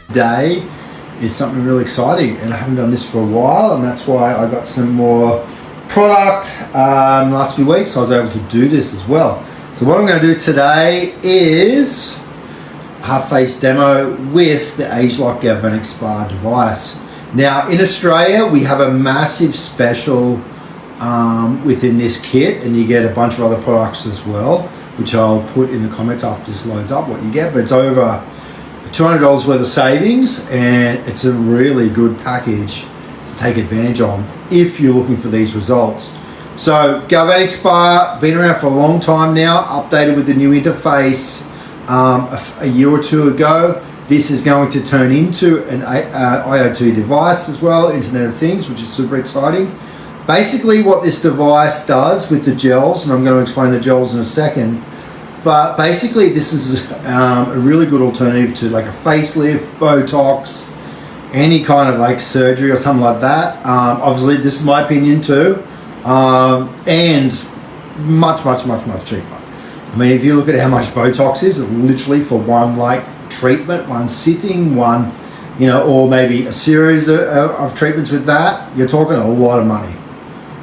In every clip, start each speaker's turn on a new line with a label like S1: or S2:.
S1: Today is something really exciting, and I haven't done this for a while, and that's why I got some more product in the last few weeks. So I was able to do this as well. So what I'm going to do today is half face demo with the HALF Galvanic Spa device. Now in Australia we have a massive special within this kit, and you get a bunch of other products as well, which I'll put in the comments after this loads up what you get, but it's over $200 worth of savings, and it's a really good package to take advantage of if you're looking for these results. So Galvanic Spa, been around for a long time now, updated with the new interface a year or two ago. This is going to turn into an IoT device as well, Internet of Things, which is super exciting. Basically what this device does with the gels, and I'm going to explain the gels in a second, but basically this is a really good alternative to like a facelift, Botox, any kind of like surgery or something like that. Obviously this is my opinion too, and much cheaper. I mean, if you look at how much Botox is, literally for one like treatment, one sitting, one, you know, or maybe a series of treatments with that, you're talking a lot of money.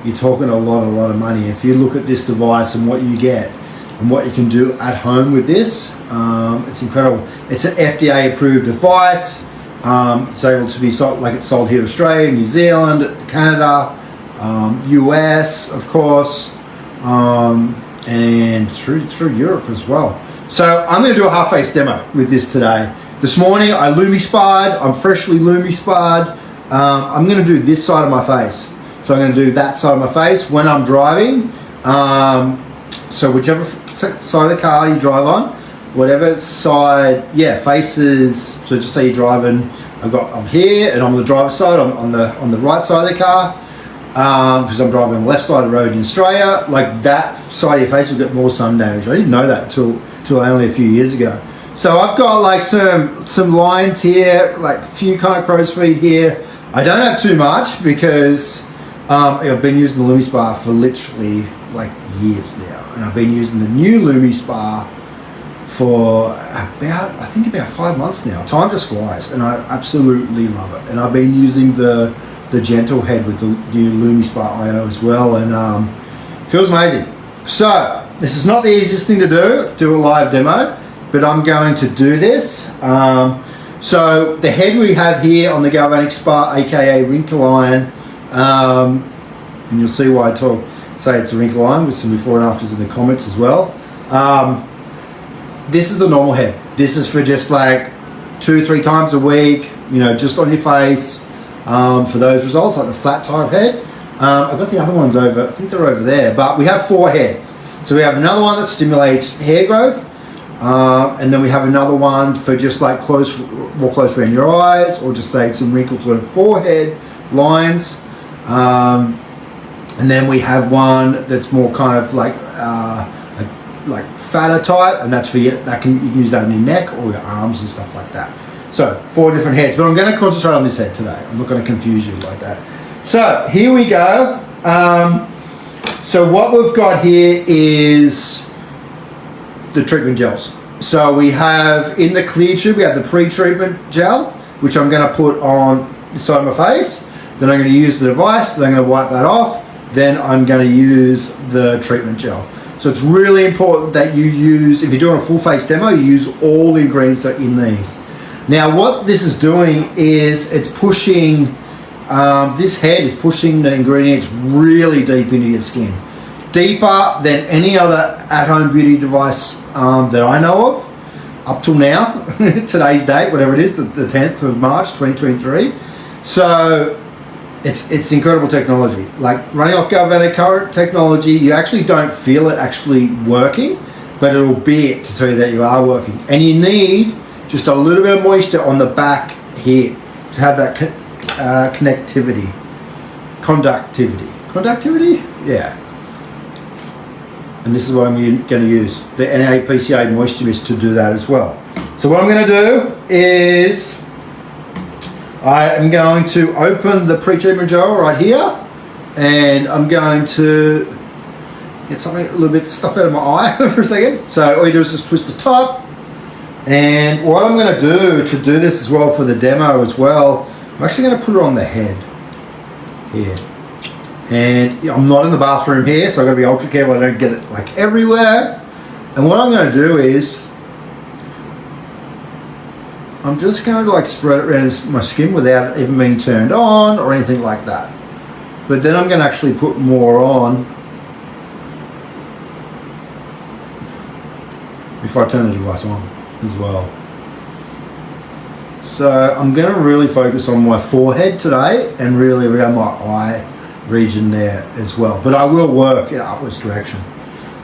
S1: You're talking a lot of money. If you look at this device and what you get and what you can do at home with this, it's incredible. It's an FDA approved device. It's able to be sold, like it's sold here in Australia, New Zealand, Canada, US, of course, and through Europe as well. So I'm going to do a half face demo with this today. This morning I Lumi-Spa'd. I'm freshly Lumi-Spa'd. I'm going to do this side of my face. So I'm going to do that side of my face when I'm driving. So whichever side of the car you drive on, whatever side, faces. So just say you're driving. I'm here, and I'm on the driver's side. I'm on the right side of the car. Because I'm driving on the left side of the road in Australia, like that side of your face will get more sun damage. I didn't know that till only a few years ago. So I've got like some lines here, like a few kind of crow's feet here. I don't have too much because I've been using the Lumi-Spa for literally like years now, and I've been using the new Lumi-Spa for about 5 months now. Time just flies, and I absolutely love it. And I've been using the gentle head with the new Lumi-Spa IO as well, and feels amazing. So this is not the easiest thing to do a live demo, but I'm going to do this. So the head we have here on the Galvanic Spa, aka wrinkle iron, and you'll see why I say it's a wrinkle iron with some before and afters in the comments as well. This is the normal head. This is for just like 2-3 times a week, you know, just on your face. For those results, like the flat type head. I've got the other ones over, I think they're over there, but we have 4 heads. So we have another one that stimulates hair growth, and then we have another one for just like more close around your eyes, or just say some wrinkles on forehead lines. And then we have one that's more kind of like fatter type, and that's for you can use that on your neck or your arms and stuff like that. So 4 different heads, but I'm going to concentrate on this head today. I'm not going to confuse you like that. So here we go. So what we've got here is the treatment gels. So we have in the clear tube, we have the pre-treatment gel, which I'm going to put on the side of my face. Then I'm going to use the device. Then I'm going to wipe that off. Then I'm going to use the treatment gel. So it's really important that you use, if you're doing a full face demo, you use all the ingredients that are in these. Now what this is doing is it's pushing, this head is pushing the ingredients really deep into your skin. Deeper than any other at-home beauty device that I know of, up till now, today's date, whatever it is, the 10th of March 2023. So it's incredible technology. Like running off galvanic current technology, you actually don't feel it actually working, but it'll beep to tell you that you are working. And you need just a little bit of moisture on the back here to have that conductivity. Yeah. And this is what I'm going to use, the NAPCA Moisture Mist, to do that as well. So what I'm going to do is I am going to open the pre-treatment gel right here, and I'm going to get something, a little bit of stuff out of my eye for a second. So all you do is just twist the top, And what I'm going to do this as well for the demo as well, I'm actually going to put it on the head here. And I'm not in the bathroom here, so I've got to be ultra careful I don't get it like everywhere. And what I'm going to do is I'm just going to like spread it around my skin without it even being turned on or anything like that. But then I'm going to actually put more on before I turn the device on as well. So I'm going to really focus on my forehead today and really around my eye region there as well. But I will work in upwards direction.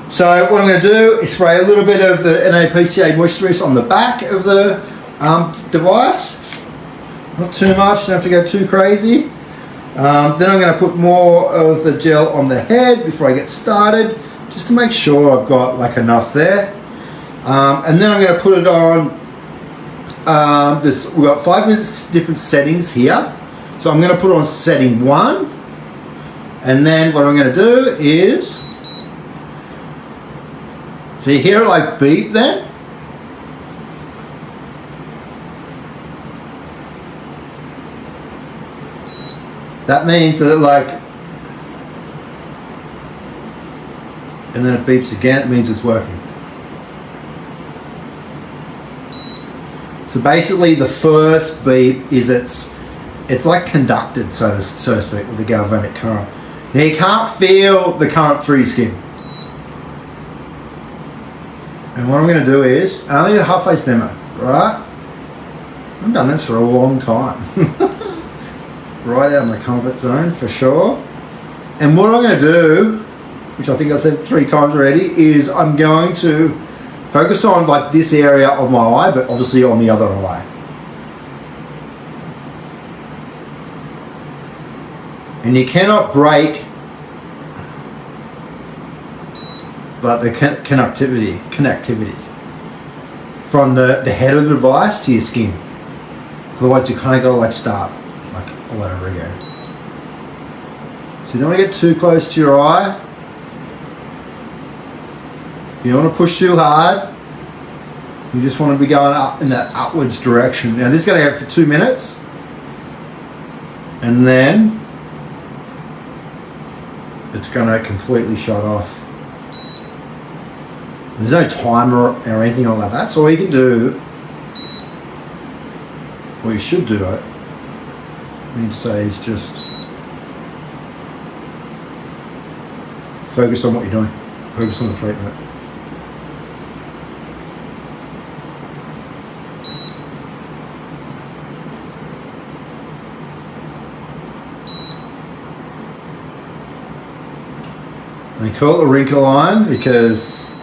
S1: So what I'm going to do is spray a little bit of the NAPCA moisturist on the back of the device. Not too much, don't have to go too crazy. Then I'm going to put more of the gel on the head before I get started, just to make sure I've got like enough there. And then I'm going to put it on we've got 5 different settings here. So I'm going to put it on setting 1. And then what I'm going to do is, so you hear it like beep then? That means that it like, and then it beeps again, it means it's working. So basically the first beep is it's like conducted, so to speak, with the galvanic current. Now you can't feel the current through your skin. And what I'm going to do is, only a half face demo, right? I've done this for a long time. Right out of my comfort zone for sure. And what I'm going to do, which I think I said 3 times already, is I'm going to focus on like this area of my eye, but obviously on the other eye. And you cannot break but the connectivity from the head of the device to your skin. Otherwise you kind of got to like start like all over again. So you don't want to get too close to your eye. You don't want to push too hard. You just want to be going up in that upwards direction. Now this is going to go for 2 minutes. And then it's going to completely shut off. There's no timer or anything like that. So all you can do, or you should do it, I mean to say, is just focus on what you're doing. Focus on the treatment. They call it a wrinkle line because,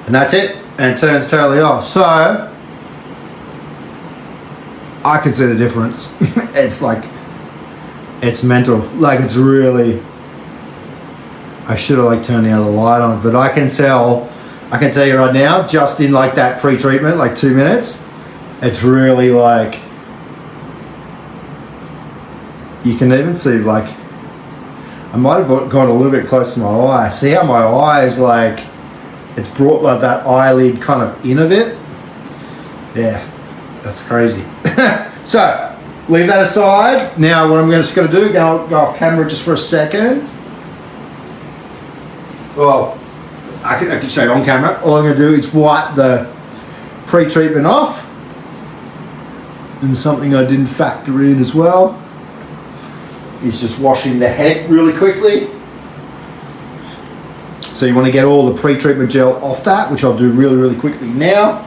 S1: and that's it, and it turns totally off. So I can see the difference. It's like, it's mental. Like it's really, I should have like turned the other light on, but I can tell you right now, just in like that pre-treatment, like 2 minutes, it's really like, you can even see like, I might have gone a little bit close to my eye. See how my eye is like, it's brought like that eyelid kind of in a bit? Yeah, that's crazy. So, leave that aside. Now what I'm just going to do, go off camera just for a second. Well, I can show you on camera. All I'm going to do is wipe the pre-treatment off. And something I didn't factor in as well is just washing the head really quickly. So you want to get all the pre-treatment gel off that, which I'll do really, really quickly now.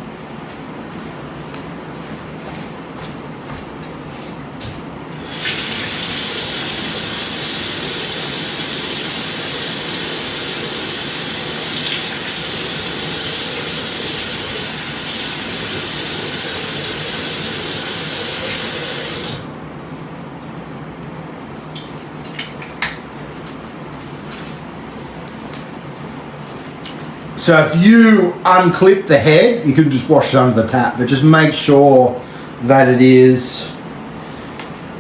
S1: So if you unclip the head, you can just wash it under the tap, but just make sure that it is,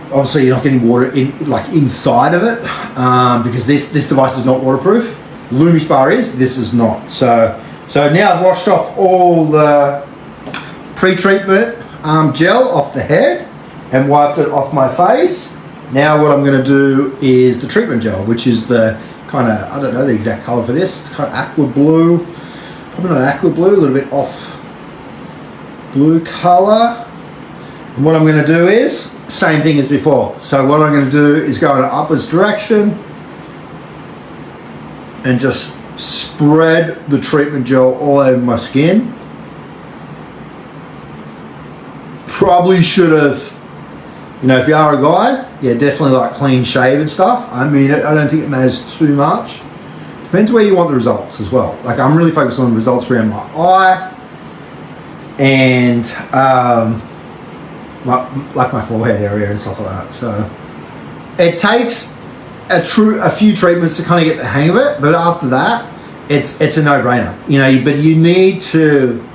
S1: obviously you're not getting water inside of it, because this device is not waterproof. Lumi Spa is, this is not. So now I've washed off all the pre-treatment gel off the head and wiped it off my face. Now what I'm going to do is the treatment gel, which is the kind of, I don't know the exact color for this. It's kind of aqua blue, probably not aqua blue, a little bit off blue color. And what I'm going to do is same thing as before. So what I'm going to do is go in an upwards direction and just spread the treatment gel all over my skin. Probably should have, you know, if you are a guy, yeah, definitely like clean shave and stuff. I mean, I don't think it matters too much. Depends where you want the results as well. Like I'm really focused on the results around my eye and like my forehead area and stuff like that. So it takes a few treatments to kind of get the hang of it, but after that, it's a no-brainer. You know, but you need to.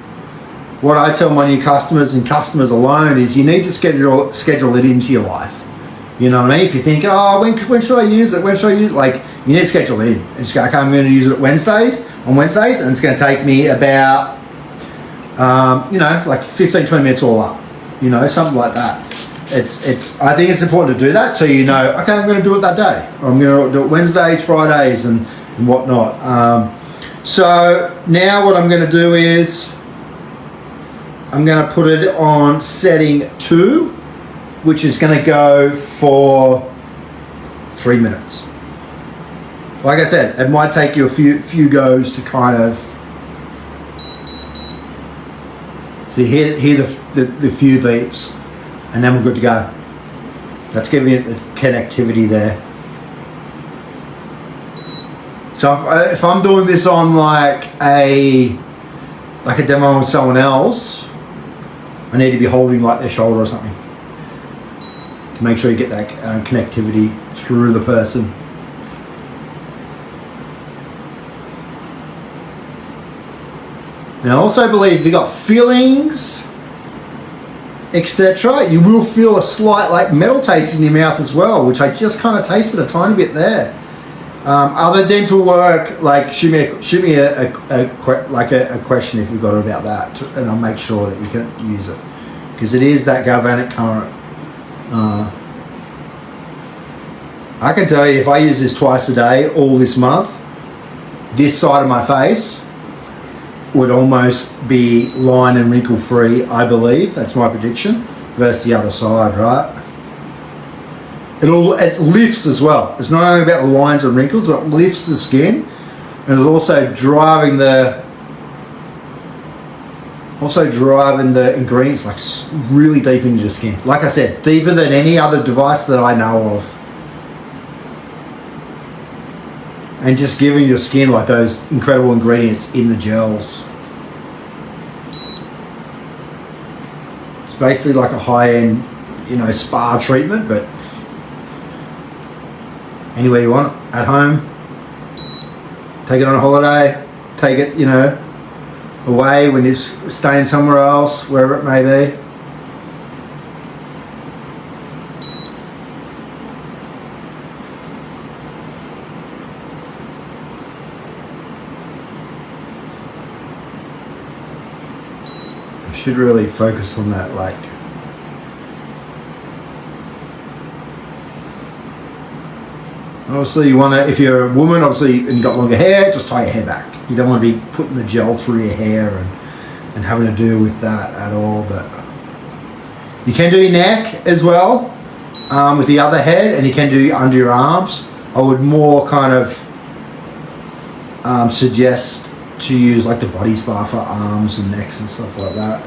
S1: What I tell my new customers and customers alone is you need to schedule it into your life. You know what I mean? If you think, oh, when should I use it? When should I use it? Like, you need to schedule it in. And just go, okay, I'm going to use it on Wednesdays, and it's going to take me about, you know, like 15, 20 minutes all up. You know, something like that. I think it's important to do that so you know, okay, I'm going to do it that day. Or I'm going to do it Wednesdays, Fridays, and whatnot. So now what I'm going to do is I'm going to put it on setting 2, which is going to go for 3 minutes. Like I said, it might take you a few goes to kind of hear the few beeps, and then we're good to go. That's giving it the connectivity there. So if I'm doing this on like a demo with someone else, I need to be holding like their shoulder or something to make sure you get that connectivity through the person. Now I also believe if you've got feelings, etc., you will feel a slight like metal taste in your mouth as well, which I just kind of tasted a tiny bit there. Other dental work, like shoot me a question if you've got about that, and I'll make sure that you can use it, because it is that galvanic current. I can tell you, if I use this twice a day all this month, this side of my face would almost be line and wrinkle free, I believe. That's my prediction, versus the other side, right? It lifts as well. It's not only about the lines and wrinkles, but it lifts the skin, and it's also driving the ingredients like really deep into your skin. Like I said, deeper than any other device that I know of. And just giving your skin like those incredible ingredients in the gels. It's basically like a high-end, you know, spa treatment, but anywhere you want, at home, take it on a holiday, take it, you know, away when you're staying somewhere else, wherever it may be. I should really focus on that, like, obviously you want to, if you're a woman, obviously, and you've got longer hair, just tie your hair back. You don't want to be putting the gel through your hair and having to deal with that at all. But you can do your neck as well with the other head, and you can do under your arms. I would more kind of suggest to use like the body spa for arms and necks and stuff like that.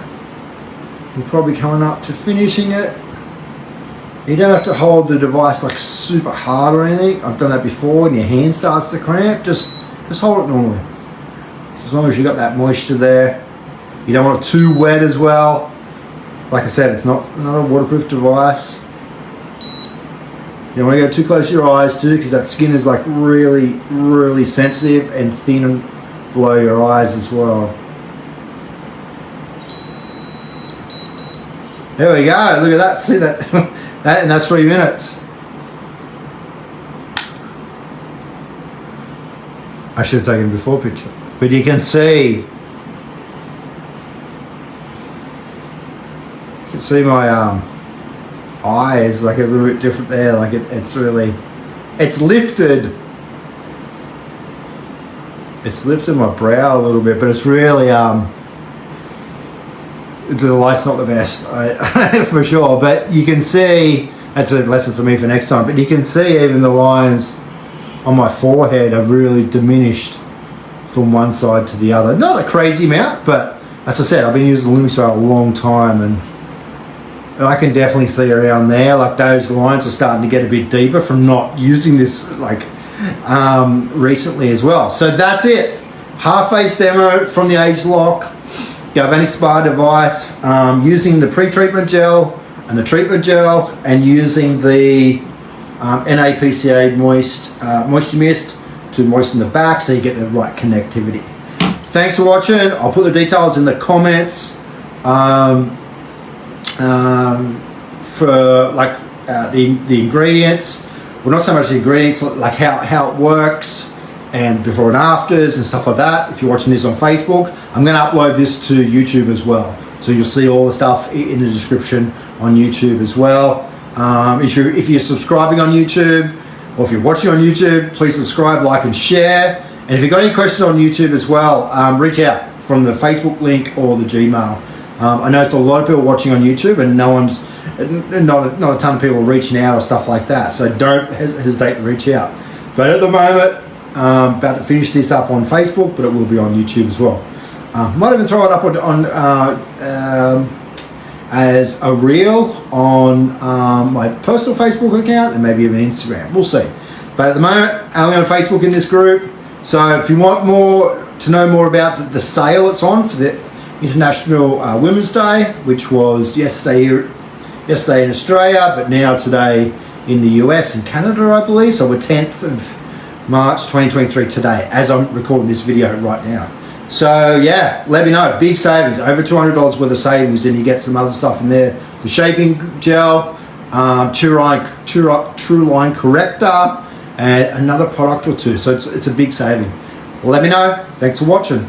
S1: We're probably coming up to finishing it. You don't have to hold the device like super hard or anything. I've done that before, and your hand starts to cramp. Just hold it normally. So as long as you've got that moisture there. You don't want it too wet as well. Like I said, it's not a waterproof device. You don't want to go too close to your eyes too, because that skin is like really, really sensitive and thin below your eyes as well. There we go. Look at that. See that? And that's 3 minutes. I should have taken a before picture, but you can see can see my eyes like a little bit different there. Like it's really, it's lifted my brow a little bit, but it's really the light's not the best, for sure. But you can see, that's a lesson for me for next time, but you can see even the lines on my forehead are really diminished from one side to the other. Not a crazy amount, but as I said, I've been using Lumispa a long time, and I can definitely see around there, like those lines are starting to get a bit deeper from not using this like recently as well. So that's it. Half face demo from the ageLOC Galvanic Spa device, using the pre-treatment gel and the treatment gel, and using the NAPCA moisture mist to moisten the back so you get the right connectivity. Thanks for watching. I'll put the details in the comments for like the ingredients. Well, not so much the ingredients, like how it works and before and afters and stuff like that. If you're watching this on Facebook, I'm going to upload this to YouTube as well, so you'll see all the stuff in the description on YouTube as well. If you're subscribing on YouTube, or if you're watching on YouTube, please subscribe, like and share. And if you've got any questions on YouTube as well, reach out from the Facebook link or the Gmail. I know there's a lot of people watching on YouTube, and not a ton of people reaching out or stuff like that, so don't hesitate to reach out. But at the moment, about to finish this up on Facebook, but it will be on YouTube as well. Might even throw it up on as a reel on my personal Facebook account, and maybe even Instagram. We'll see. But at the moment, I'm only on Facebook in this group. So if you want to know more about the sale it's on for the International Women's Day, which was yesterday in Australia, but now today in the US and Canada, I believe. So we're 10th of March 2023 today, as I'm recording this video right now. So yeah, let me know. Big savings, over $200 worth of savings, and you get some other stuff in there. The shaping gel, True Line corrector, and another product or two. So it's a big saving. Let me know. Thanks for watching.